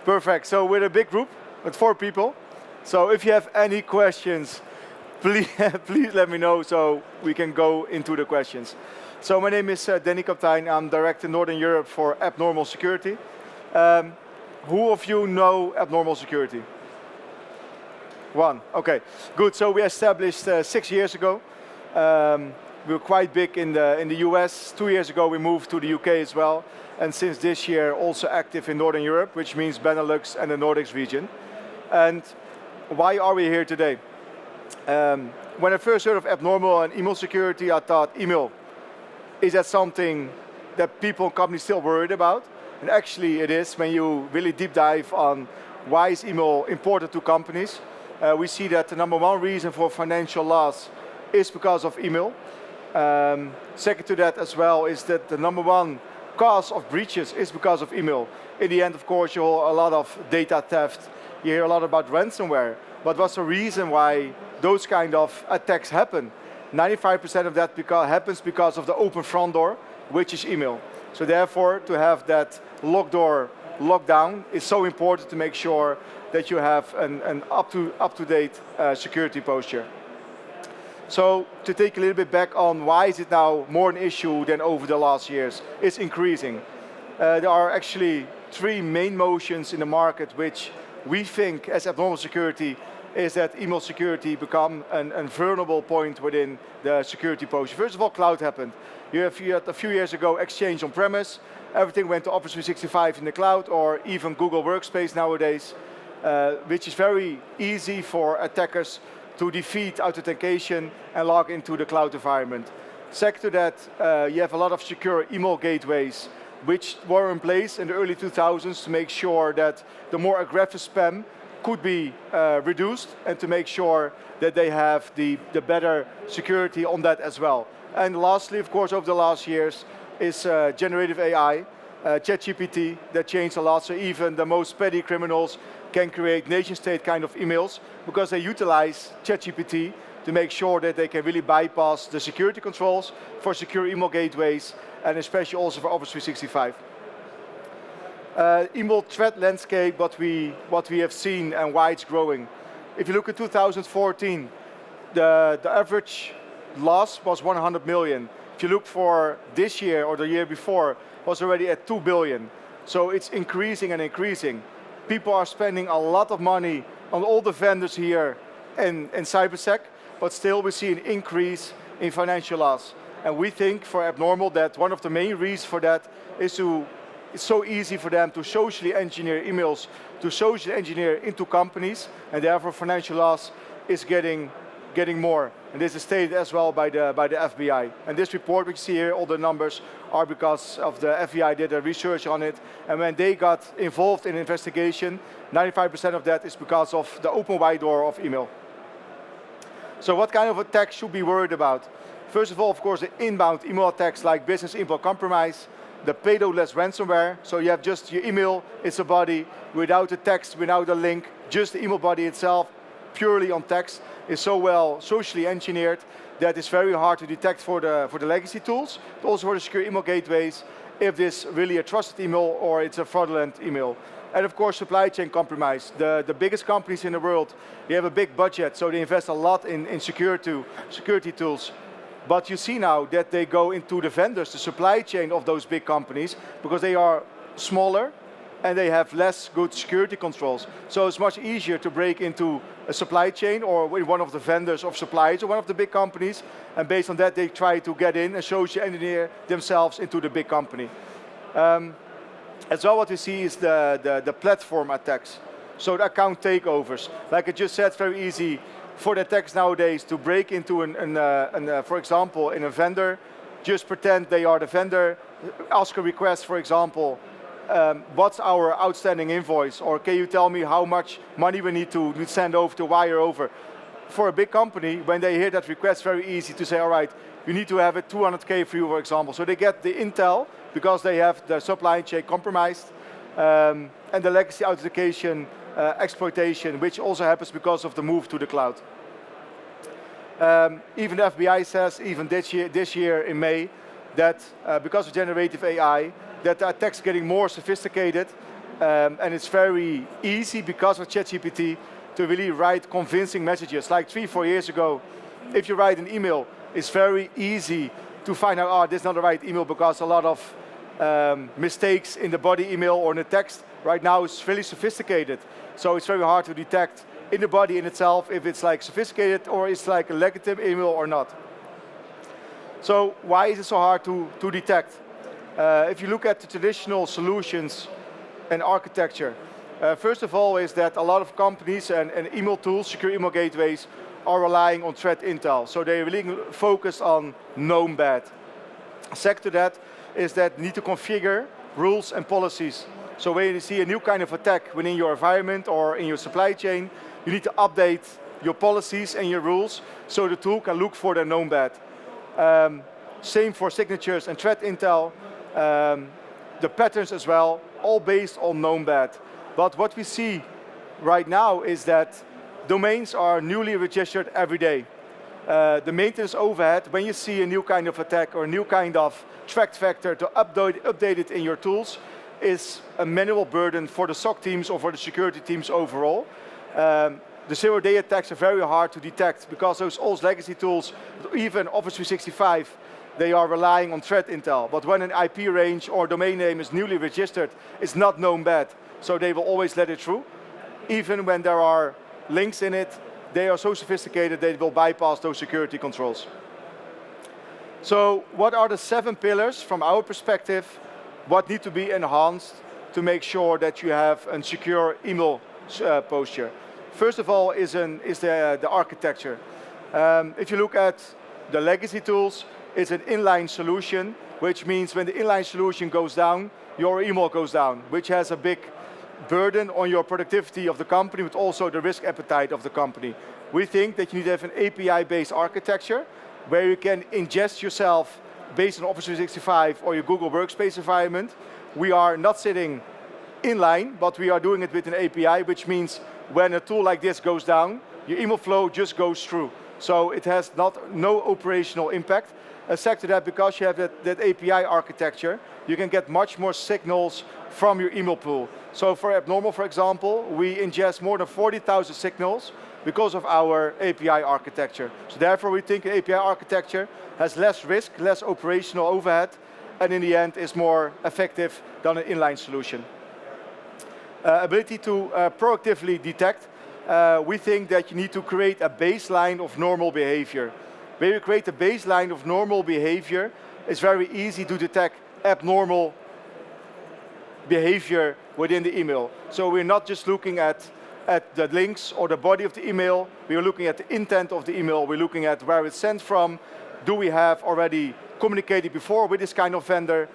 Perfect. So we're a big group with 4 people. So if you have any questions, please, please let me know so we can go into the questions. So my name is Danny Kaptein. I'm Director Northern Europe for Abnormal Security. Who of you know Abnormal Security? 1. Okay, good. So we established 6 years ago. We were quite big in the US. 2 years ago we moved to the UK as well. And since this year also active in Northern Europe, which means Benelux and the Nordics region. And why are we here today? When I first heard of abnormal and email security, I thought, email, is that something that people and companies still worried about? And actually it is. When you really deep dive on why is email important to companies, we see that the #1 reason for financial loss is because of email. Second to that as well is that the #1 cause of breaches is because of email. In the end, of course, you hear a lot of data theft. You hear a lot about ransomware. But what's the reason why those kind of attacks happen? 95% of that happens because of the open front door, which is email. So therefore, to have that locked door locked down is so important to make sure that you have an up-to-date security posture. So to take a little bit back on why is it now more an issue than over the last years, it's increasing. There are actually 3 main motions in the market which we think as abnormal security is that email security become a vulnerable point within the security posture. First of all, cloud happened. You had a few years ago Exchange on-premise, everything went to Office 365 in the cloud or even Google Workspace nowadays, which is very easy for attackers to defeat authentication and log into the cloud environment. Second to that, you have a lot of secure email gateways which were in place in the early 2000s to make sure that the more aggressive spam could be reduced and to make sure that they have the better security on that as well. And lastly, of course, over the last years is generative AI, ChatGPT, that changed a lot. So even the most petty criminals can create nation-state kind of emails because they utilize ChatGPT to make sure that they can really bypass the security controls for secure email gateways and especially also for Office 365. Email threat landscape, what we have seen and why it's growing. If you look at 2014, the average loss was 100 million. If you look for this year or the year before, was already at 2 billion. So it's increasing and increasing. People are spending a lot of money on all the vendors here in Cybersec, but still we see an increase in financial loss. And we think for abnormal that one of the main reasons for that is it's so easy for them to socially engineer emails, to socially engineer into companies, and therefore financial loss is getting more. And this is stated as well by the FBI. And this report we see here, all the numbers are because of the FBI did a research on it. And when they got involved in investigation, 95% of that is because of the open wide door of email. So what kind of attacks should we be worried about? First of all, of course, the inbound email attacks like business email compromise, the payloadless ransomware. So you have just your email, it's a body, without a text, without a link, just the email body itself, purely on text, is so well socially engineered that it's very hard to detect for the legacy tools, but also for the secure email gateways, if this really a trusted email or it's a fraudulent email. And of course, supply chain compromise. The biggest companies in the world, they have a big budget, so they invest a lot in security tools. But you see now that they go into the vendors, the supply chain of those big companies, because they are smaller and they have less good security controls. So it's much easier to break into a supply chain or one of the vendors of suppliers or one of the big companies, and based on that they try to get in and socially engineer themselves into the big company. As well, what we see is the platform attacks. So the account takeovers. Like I just said, it's very easy for the attacks nowadays to break into for example, in a vendor, just pretend they are the vendor, ask a request, for example, what's our outstanding invoice, or can you tell me how much money we need to send over, to wire over. For a big company, when they hear that request, very easy to say, all right, you need to have it 200K for you, for example. So they get the intel because they have the supply chain compromised, and the legacy authentication exploitation, which also happens because of the move to the cloud. Even the FBI says, even this year in May, that because of generative AI, that the attacks getting more sophisticated, and it's very easy because of ChatGPT to really write convincing messages. Like 3-4 years ago, if you write an email, it's very easy to find out, oh, this is not the right email because a lot of mistakes in the body email or in the text. Right now it's really sophisticated, so it's very hard to detect in the body in itself if it's like sophisticated or it's like a legitimate email or not. So why is it so hard to detect? If you look at the traditional solutions and architecture, first of all is that a lot of companies and email tools, secure email gateways, are relying on threat intel. So they really focus on known bad. Second to that is that you need to configure rules and policies. So when you see a new kind of attack within your environment or in your supply chain, you need to update your policies and your rules so the tool can look for the known bad. Same for signatures and threat intel, the patterns as well, all based on known bad. But what we see right now is that domains are newly registered every day. The maintenance overhead, when you see a new kind of attack or a new kind of threat vector to update it in your tools, is a manual burden for the SOC teams or for the security teams overall. The zero-day attacks are very hard to detect because those old legacy tools, even Office 365, they are relying on threat intel. But when an IP range or domain name is newly registered, it's not known bad. So they will always let it through. Even when there are links in it, they are so sophisticated they will bypass those security controls. So what are the 7 pillars from our perspective, what need to be enhanced to make sure that you have a secure email posture? First of all is the architecture. If you look at the legacy tools, it's an inline solution, which means when the inline solution goes down, your email goes down, which has a big burden on your productivity of the company, but also the risk appetite of the company. We think that you need to have an API-based architecture where you can ingest yourself based on Office 365 or your Google Workspace environment. We are not sitting inline, but we are doing it with an API, which means when a tool like this goes down, your email flow just goes through. So it has no operational impact. Second to that, because you have that API architecture, you can get much more signals from your email pool. So for Abnormal, for example, we ingest more than 40,000 signals because of our API architecture. So therefore we think API architecture has less risk, less operational overhead, and in the end is more effective than an inline solution. Ability to proactively detect, we think that you need to create a baseline of normal behavior. When you create a baseline of normal behavior, it's very easy to detect abnormal behavior within the email. So we're not just looking at the links or the body of the email, we're looking at the intent of the email, we're looking at where it's sent from, do we have already communicated before with this kind of vendor.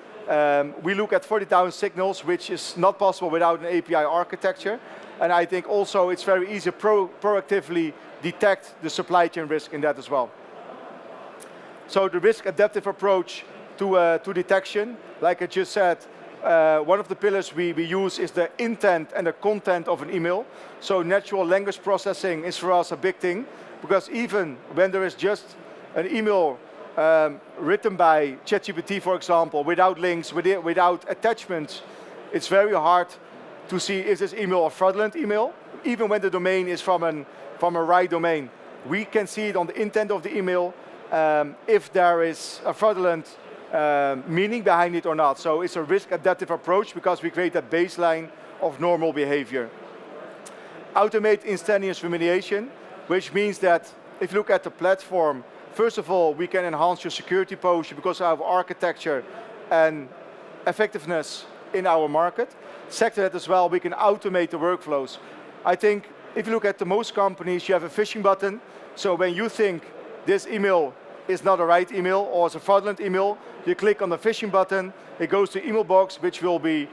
We look at 40,000 signals, which is not possible without an API architecture. And I think also it's very easy to proactively detect the supply chain risk in that as well. So the risk adaptive approach to detection, like I just said, one of the pillars we use is the intent and the content of an email. So natural language processing is for us a big thing, because even when there is just an email written by ChatGPT, for example, without links, without attachments, it's very hard to see is this email a fraudulent email, even when the domain is from a right domain. We can see it on the intent of the email, if there is a fraudulent meaning behind it or not. So it's a risk adaptive approach because we create a baseline of normal behavior. Automate instantaneous remediation, which means that if you look at the platform, first of all, we can enhance your security posture because of our architecture and effectiveness in our market. Second to that as well, we can automate the workflows. I think if you look at the most companies, you have a phishing button. So when you think this email is not a right email or it's a fraudulent email, you click on the phishing button, it goes to email box, which will be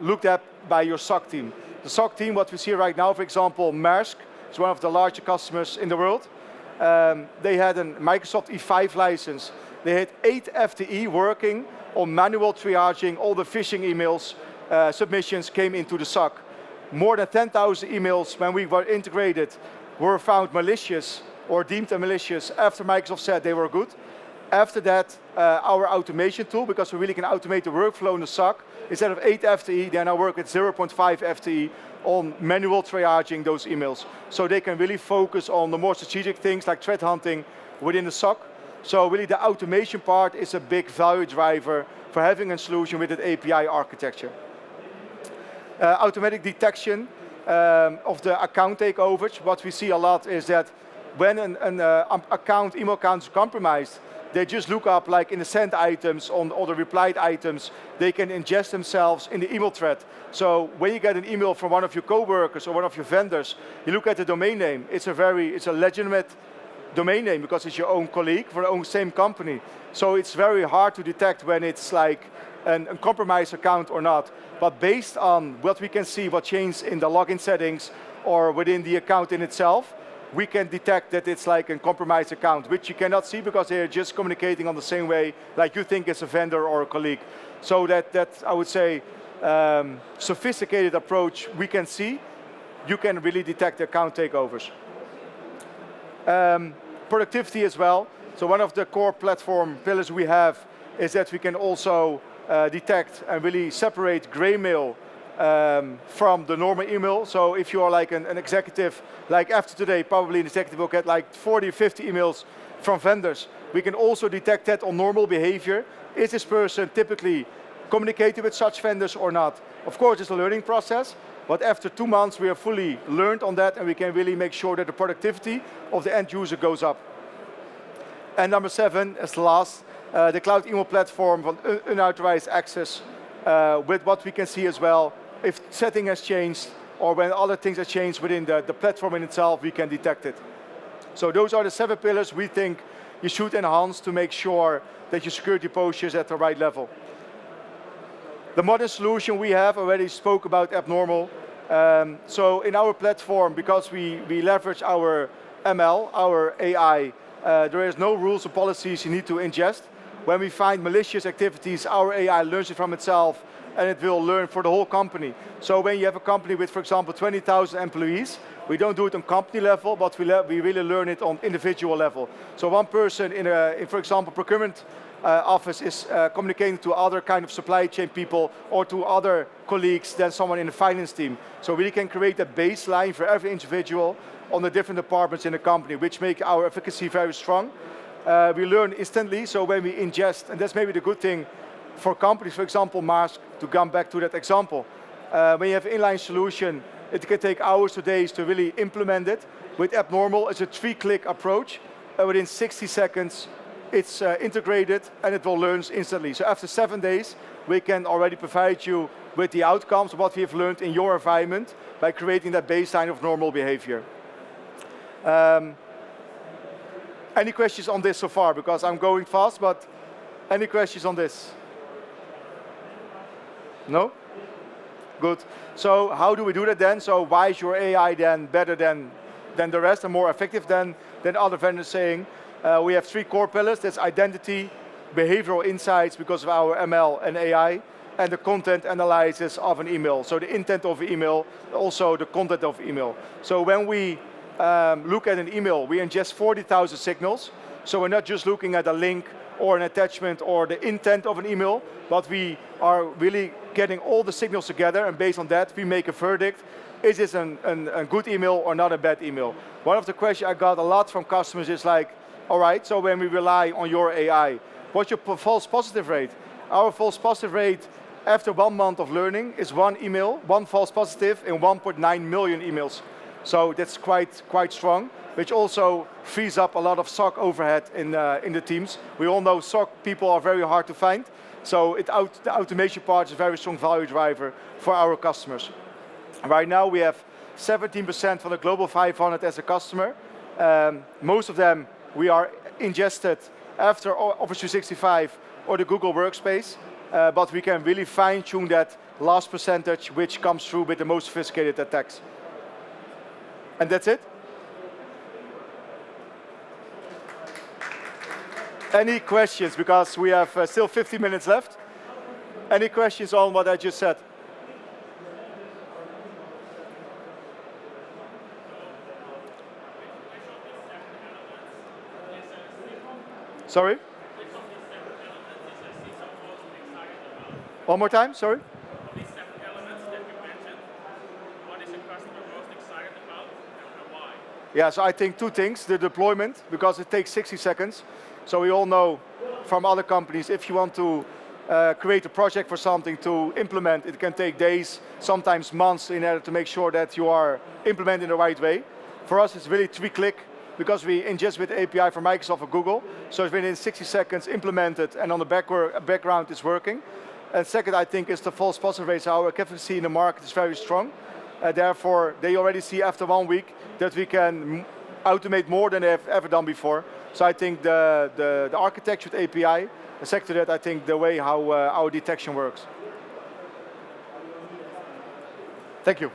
looked at by your SOC team. The SOC team, what we see right now, for example, Maersk, is one of the larger customers in the world. They had a Microsoft E5 license. They had 8 FTE working on manual triaging all the phishing emails, submissions came into the SOC. More than 10,000 emails when we were integrated were found malicious or deemed malicious after Microsoft said they were good. After that, our automation tool, because we really can automate the workflow in the SOC, instead of 8 FTE, they now work at 0.5 FTE on manual triaging those emails. So they can really focus on the more strategic things like threat hunting within the SOC. So really the automation part is a big value driver for having a solution with an API architecture. Automatic detection of the account takeovers. What we see a lot is that when an email account is compromised, they just look up like in the sent items on all the replied items, they can ingest themselves in the email thread. So when you get an email from one of your coworkers or one of your vendors, you look at the domain name, it's a legitimate domain name because it's your own colleague for the own same company. So it's very hard to detect when it's like a compromised account or not. But based on what we can see, what changed in the login settings or within the account in itself, we can detect that it's like a compromised account, which you cannot see because they're just communicating on the same way like you think it's a vendor or a colleague. So that I would say, sophisticated approach we can see, you can really detect the account takeovers. Productivity as well. So one of the core platform pillars we have is that we can also detect and really separate gray mail from the normal email. So if you are like an executive, like after today, probably an executive will get like 40, 50 emails from vendors. We can also detect that on normal behavior. Is this person typically communicating with such vendors or not? Of course, it's a learning process, but after 2 months, we are fully learned on that and we can really make sure that the productivity of the end user goes up. And number 7, as the last, the cloud email platform for unauthorized access, with what we can see as well, if setting has changed or when other things have changed within the platform in itself, we can detect it. So those are the 7 pillars we think you should enhance to make sure that your security posture is at the right level. The modern solution we have already spoke about abnormal. So in our platform, because we leverage our ML, our AI, there is no rules or policies you need to ingest. When we find malicious activities, our AI learns it from itself and it will learn for the whole company. So when you have a company with, for example, 20,000 employees, we don't do it on company level, but we really learn it on individual level. So one person in for example, procurement office is communicating to other kind of supply chain people or to other colleagues than someone in the finance team. So we can create a baseline for every individual on the different departments in the company, which make our efficacy very strong. We learn instantly, so when we ingest, and that's maybe the good thing for companies, for example, Maersk, to come back to that example. When you have inline solution, it can take hours to days to really implement it. With abnormal, it's a 3-click approach. Within 60 seconds, it's integrated and it will learn instantly. So after 7 days, we can already provide you with the outcomes of what we have learned in your environment by creating that baseline of normal behavior. Any questions on this so far? Because I'm going fast, but any questions on this? No? Good. So how do we do that then? So why is your AI then better than the rest and more effective than other vendors saying? We have 3 core pillars. That's identity, behavioral insights because of our ML and AI, and the content analysis of an email. So the intent of email, also the content of email. So when we look at an email, we ingest 40,000 signals. So we're not just looking at a link or an attachment or the intent of an email, but we are really getting all the signals together, and based on that, we make a verdict. Is this a good email or not a bad email? One of the questions I got a lot from customers is like, all right, so when we rely on your AI, what's your false positive rate? Our false positive rate after 1 month of learning is 1 email, 1 false positive in 1.9 million emails. So that's quite strong, which also frees up a lot of SOC overhead in the teams. We all know SOC people are very hard to find, so the automation part is a very strong value driver for our customers. Right now we have 17% from the Global 500 as a customer. Most of them we are ingested after Office 365 or the Google Workspace, but we can really fine-tune that last percentage which comes through with the most sophisticated attacks. And that's it. Any questions? Because we have still 50 minutes left. Any questions on what I just said? Sorry? One more time, sorry? Of these 7 elements that you mentioned, what is your customer most excited about and why? Yeah, so I think two things. The deployment, because it takes 60 seconds. So we all know from other companies, if you want to create a project for something to implement, it can take days, sometimes months, in order to make sure that you are implementing the right way. For us, it's really 3-click, because we ingest with the API from Microsoft or Google. So it's within 60 seconds implemented, and on the background it's working. And second, I think, is the false positive rates. Our efficacy in the market is very strong. Therefore, they already see after 1 week that we can automate more than they've ever done before. So I think the architecture with API, the sector that I think the way how our detection works. Thank you.